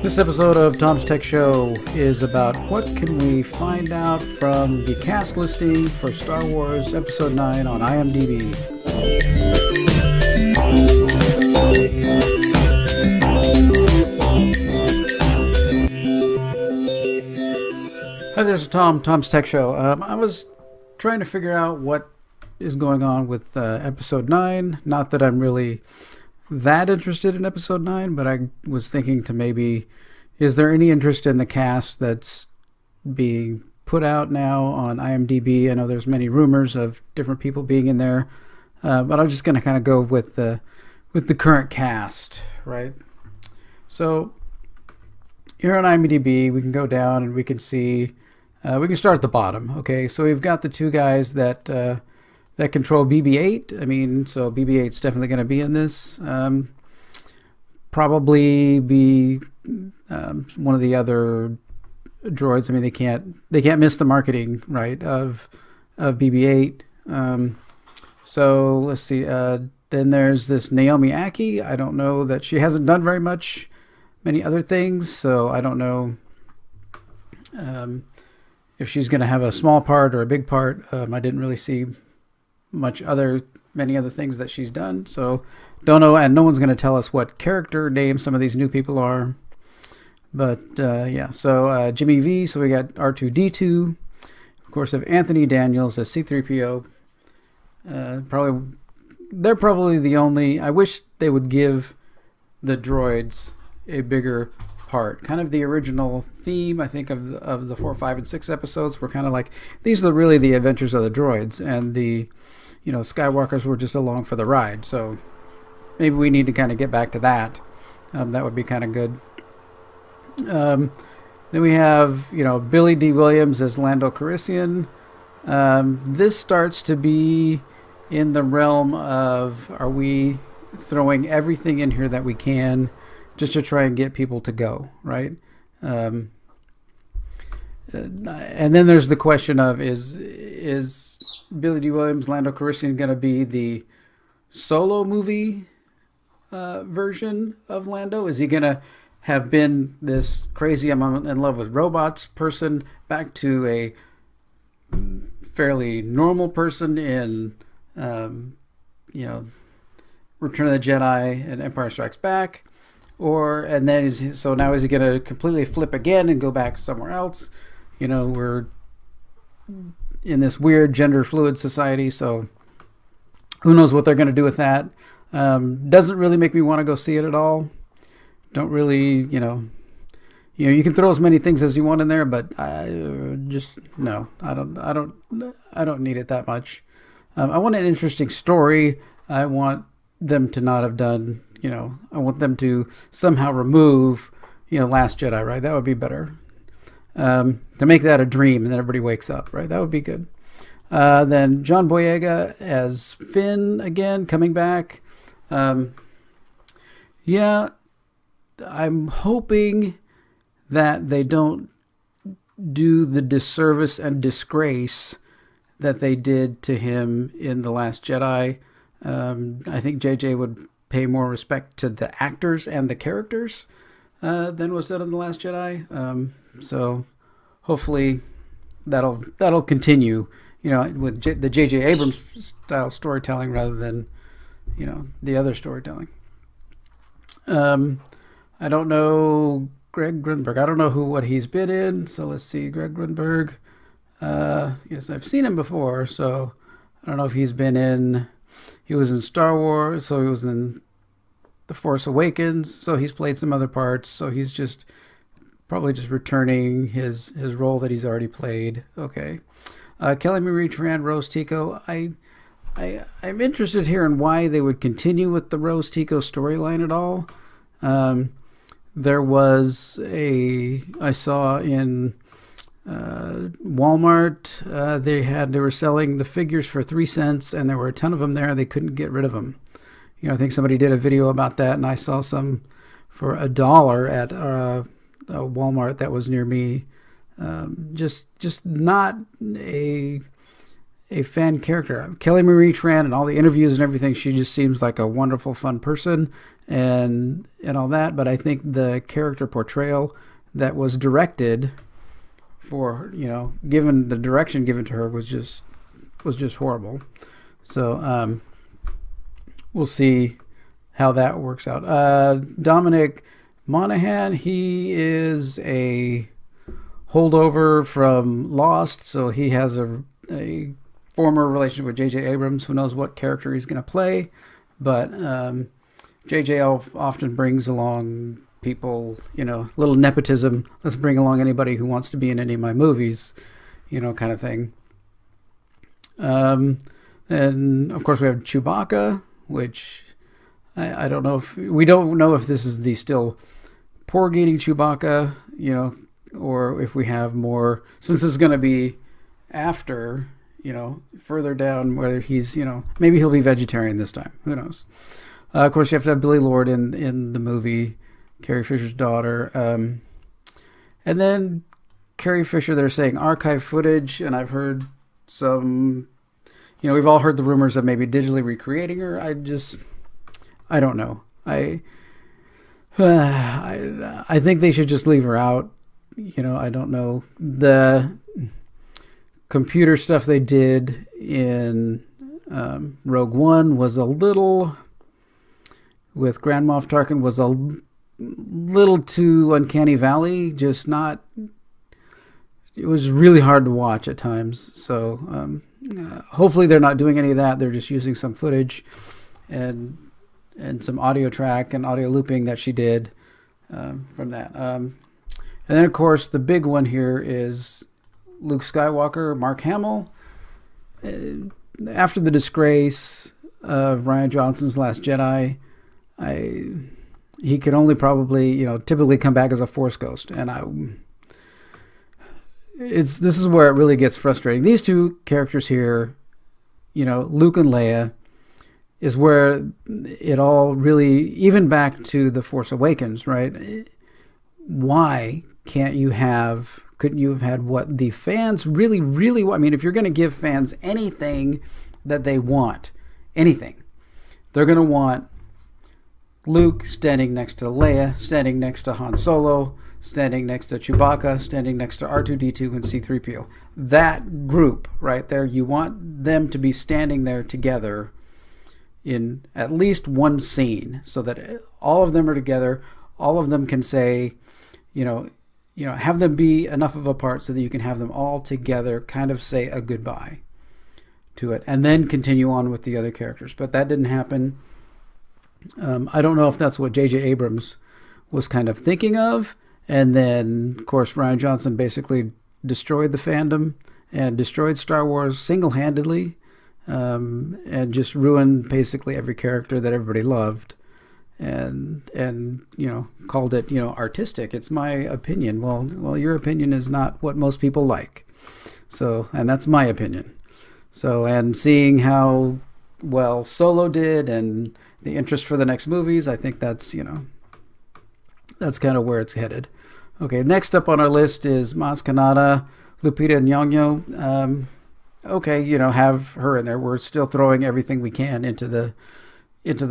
This episode of Tom's Tech Show is about what can we find out from the cast listing for Star Wars Episode 9 on IMDb. Hi, there's Tom's Tech Show. I was trying to figure out what is going on with Episode 9. Not that I'm really that interested in Episode 9, but I was thinking to maybe, is there any interest in the cast that's being put out now on IMDb? I know there's many rumors of different people being in there, but I'm just going to kind of go with the current cast, right? So here on IMDb, we can go down and we can see, we can start at the bottom. Okay, so we've got the two guys that control BB-8. I mean, so BB-8's definitely going to be in this. Probably be one of the other droids. I mean, they can't miss the marketing, right, of BB-8. So let's see. Then there's this Naomi Ackie. I don't know that she hasn't done many other things. So I don't know if she's going to have a small part or a big part. I didn't really see many other things that she's done, so don't know, and no one's going to tell us what character names some of these new people are. But yeah, so Jimmy V, so we got R2D2, of course, of Anthony Daniels as C-3PO. They're probably the only. I wish they would give the droids a bigger part. Kind of the original theme, I think, of the 4, 5, and 6 episodes were kind of like, these are really the adventures of the droids, and the Skywalkers were just along for the ride. So maybe we need to kind of get back to that. That would be kind of good. Then we have, Billy D. Williams as Lando Calrissian. This starts to be in the realm of, are we throwing everything in here that we can just to try and get people to go, right? And then there's the question of, is Billy D. Williams, Lando Calrissian going to be the solo movie version of Lando? Is he going to have been this crazy, I'm in love with robots person, back to a fairly normal person in, Return of the Jedi and Empire Strikes Back? And then is he going to completely flip again and go back somewhere else? We're in this weird gender fluid society, so who knows what they're going to do with that. Doesn't really make me want to go see it at all. Don't really, you can throw as many things as you want in there, but no, I don't need it that much. I want an interesting story. I want them to not have done, I want them to somehow remove, Last Jedi, right? That would be better. To make that a dream and then everybody wakes up, right? That would be good. Then John Boyega as Finn again, coming back. Yeah, I'm hoping that they don't do the disservice and disgrace that they did to him in The Last Jedi. I think JJ would pay more respect to the actors and the characters than was done in The Last Jedi. So hopefully that'll continue, with the J.J. Abrams style storytelling rather than, the other storytelling. I don't know Greg Grunberg. I don't know what he's been in. So let's see, Greg Grunberg. Yes, I've seen him before. So I don't know if he's been in. He was in Star Wars. So he was in The Force Awakens. So he's played some other parts. So he's probably just returning his role that he's already played. Okay. Kelly Marie Tran, Rose Tico. I'm interested here in why they would continue with the Rose Tico storyline at all. There was I saw in Walmart, they were selling the figures for 3 cents, and there were a ton of them there. They couldn't get rid of them. I think somebody did a video about that, and I saw some for $1 at a Walmart that was near me. Just not a fan character. Kelly Marie Tran and all the interviews and everything, she just seems like a wonderful, fun person. and all that. But I think the character portrayal that was directed for, given the direction given to her was just horrible. So we'll see how that works out. Dominic Monaghan, he is a holdover from Lost, so he has a former relationship with J.J. Abrams. Who knows what character he's going to play, but J.J. often brings along people, little nepotism. Let's bring along anybody who wants to be in any of my movies, kind of thing. And of course we have Chewbacca, which I don't know if we don't know if this is the still porg eating Chewbacca, or if we have more, since this is going to be after, further down, whether he's, maybe he'll be vegetarian this time. Who knows? Of course, you have to have Billie Lourd in the movie, Carrie Fisher's daughter. And then Carrie Fisher, they're saying archive footage, and I've heard some, we've all heard the rumors of maybe digitally recreating her. I don't know. I think they should just leave her out. I don't know. The computer stuff they did in Rogue One was a little, with Grand Moff Tarkin, was a little too uncanny valley. Just not. It was really hard to watch at times. So hopefully they're not doing any of that. They're just using some footage and some audio track and audio looping that she did from that. And then, of course, the big one here is Luke Skywalker, Mark Hamill. After the disgrace of Rian Johnson's Last Jedi, he could only probably, typically come back as a Force ghost. And this is where it really gets frustrating. These two characters here, Luke and Leia, is where it all really, even back to The Force Awakens, right? Why couldn't you have had what the fans really, really want? I mean, if you're going to give fans anything that they want, anything, they're going to want Luke standing next to Leia, standing next to Han Solo, standing next to Chewbacca, standing next to R2-D2 and C-3PO. That group right there, you want them to be standing there together in at least one scene, so that all of them are together, all of them can say, have them be enough of a part so that you can have them all together kind of say a goodbye to it, and then continue on with the other characters. But that didn't happen. I don't know if that's what J.J. Abrams was kind of thinking of. And then, of course, Rian Johnson basically destroyed the fandom and destroyed Star Wars single-handedly, and just ruined basically every character that everybody loved, and called it artistic. It's my opinion. Well, your opinion is not what most people like. So, and that's my opinion. So, and seeing how well Solo did and the interest for the next movies, I think that's that's kind of where it's headed. Okay, next up on our list is Maz Kanata, Lupita Nyong'o. Okay, have her in there. We're still throwing everything we can into the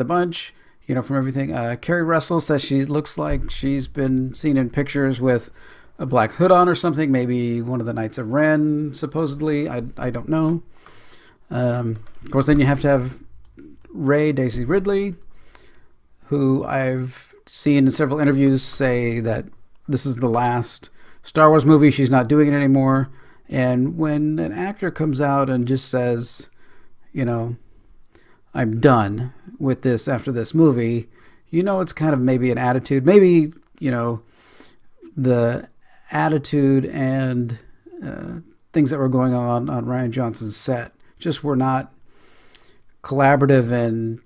bunch, from everything. Kerry Russell says she looks like she's been seen in pictures with a black hood on or something. Maybe one of the Knights of Ren, supposedly. I don't know. Of course, then you have to have Daisy Ridley, who I've seen in several interviews say that this is the last Star Wars movie. She's not doing it anymore. And when an actor comes out and just says, I'm done with this after this movie, it's kind of maybe an attitude. Maybe, the attitude and things that were going on Rian Johnson's set just were not collaborative and,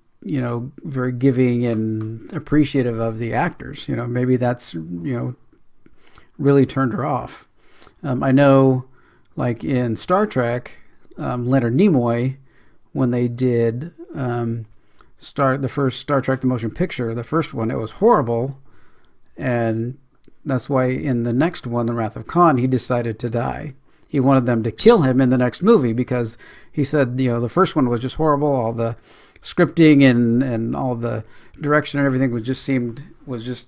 very giving and appreciative of the actors. Maybe that's, really turned her off. I know, like in Star Trek, Leonard Nimoy, when they did the first Star Trek the Motion Picture, the first one, it was horrible, and that's why in the next one, The Wrath of Khan, he decided to die. He wanted them to kill him in the next movie because he said, the first one was just horrible. All the scripting and all the direction and everything was just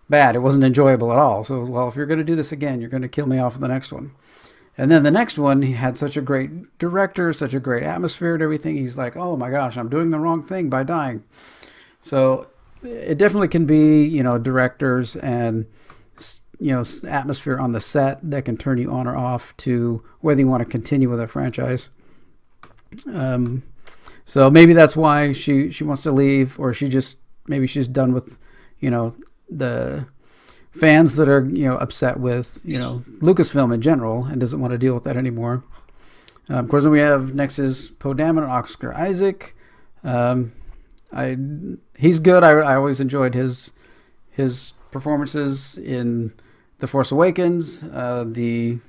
bad. It wasn't enjoyable at all. So, well, if you're going to do this again, you're going to kill me off in the next one. And then the next one, he had such a great director, such a great atmosphere and everything. He's like, oh my gosh, I'm doing the wrong thing by dying. So it definitely can be, directors and, atmosphere on the set that can turn you on or off to whether you want to continue with a franchise. So maybe that's why she wants to leave, or maybe she's done with, the fans that are, upset with, Lucasfilm in general and doesn't want to deal with that anymore. Of course, then we have next is Poe Dameron and Oscar Isaac. He's good. I always enjoyed his performances in The Force Awakens, The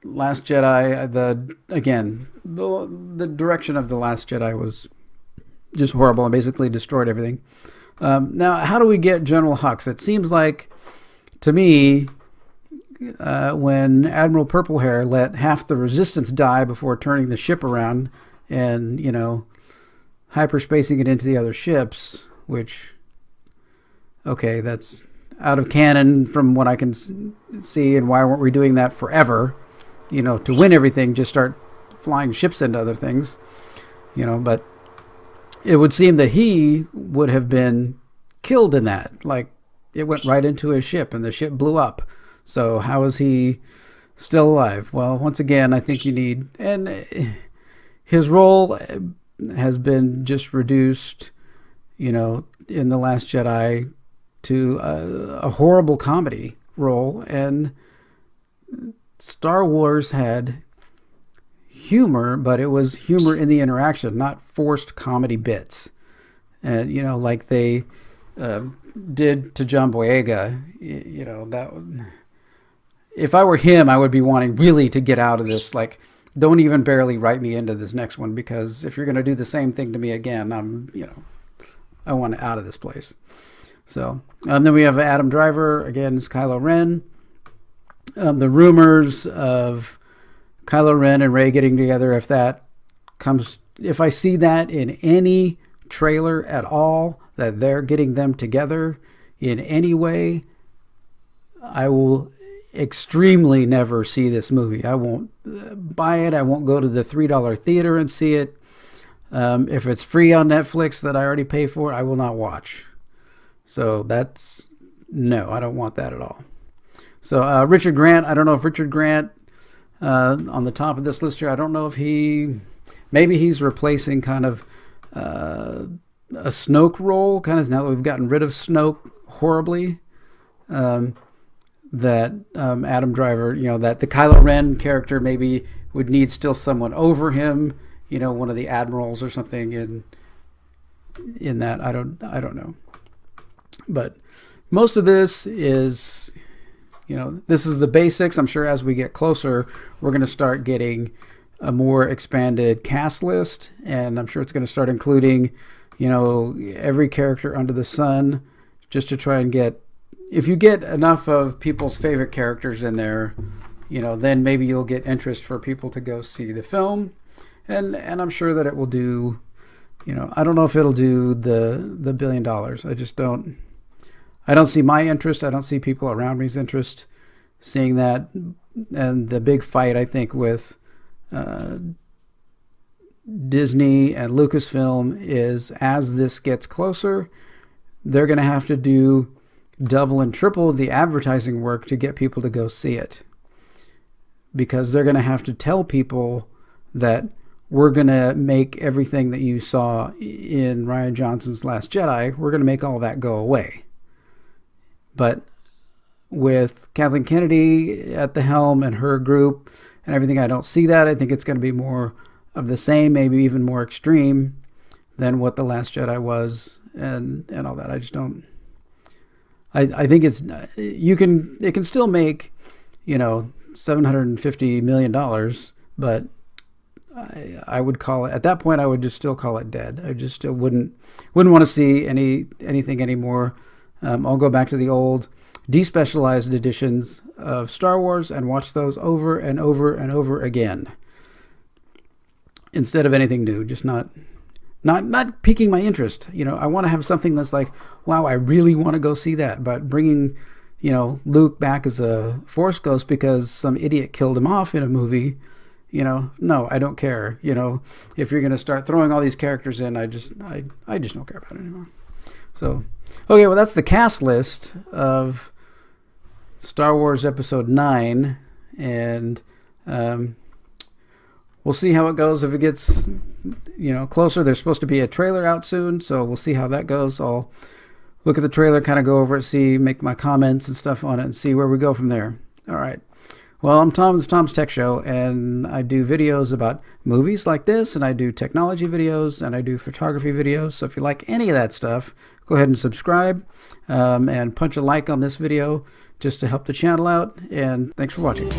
Last Jedi. The direction of The Last Jedi was just horrible and basically destroyed everything. Now, how do we get General Hux? It seems like, to me, when Admiral Purplehair let half the Resistance die before turning the ship around and, hyperspacing it into the other ships, which, okay, that's out of canon from what I can see, and why weren't we doing that forever? To win everything, just start flying ships into other things, but it would seem that he would have been killed in that. Like, it went right into his ship and the ship blew up. So how is he still alive? Well, once again, I think you need, and his role has been just reduced, in The Last Jedi to a horrible comedy role. And Star Wars had humor, but it was humor in the interaction, not forced comedy bits. And, like they did to John Boyega, that if I were him, I would be wanting really to get out of this. Like, don't even barely write me into this next one, because if you're going to do the same thing to me again, I want out of this place. So, then we have Adam Driver, again, it's Kylo Ren. The rumors of Kylo Ren and Rey getting together, if I see that in any trailer at all, that they're getting them together in any way, I will extremely never see this movie. I won't buy it. I won't go to the $3 theater and see it. If it's free on Netflix that I already pay for, I will not watch. So no, I don't want that at all. So Richard Grant, I don't know if Richard Grant, on the top of this list here, I don't know if maybe he's replacing kind of a Snoke role, kind of now that we've gotten rid of Snoke horribly, that Adam Driver, that the Kylo Ren character maybe would need still someone over him, one of the admirals or something in that. I don't know. But most of this is, this is the basics. I'm sure as we get closer, we're going to start getting a more expanded cast list, and I'm sure it's going to start including, every character under the sun, just to try and get, if you get enough of people's favorite characters in there, then maybe you'll get interest for people to go see the film, and I'm sure that it will do, I don't know if it'll do the $1 billion. I don't see my interest. I don't see people around me's interest seeing that. And the big fight, I think, with Disney and Lucasfilm is, as this gets closer, they're going to have to do double and triple the advertising work to get people to go see it. Because they're going to have to tell people that we're going to make everything that you saw in Rian Johnson's Last Jedi, we're going to make all that go away. But with Kathleen Kennedy at the helm and her group and everything, I don't see that. I think it's going to be more of the same, maybe even more extreme than what The Last Jedi was and all that. I just don't. I think it can still make, $750 million, but I would call it, at that point, I would just still call it dead. I just still wouldn't want to see anything anymore. I'll go back to the old despecialized editions of Star Wars and watch those over and over and over again, instead of anything new. Just not not piquing my interest. You know, I want to have something that's like, wow, I really want to go see that. But bringing, you know, Luke back as a Force ghost because some idiot killed him off in a movie, you know, no, I don't care. You know, if you're going to start throwing all these characters in, I just don't care about it anymore. So, okay, well, that's the cast list of Star Wars Episode 9, and we'll see how it goes. If it gets, you know, closer, there's supposed to be a trailer out soon, so we'll see how that goes. I'll look at the trailer, kind of go over it, see, make my comments and stuff on it, and see where we go from there. All right. Well, I'm Tom. This is Tom's Tech Show, and I do videos about movies like this, and I do technology videos, and I do photography videos. So if you like any of that stuff, go ahead and subscribe, and punch a like on this video just to help the channel out, and thanks for watching.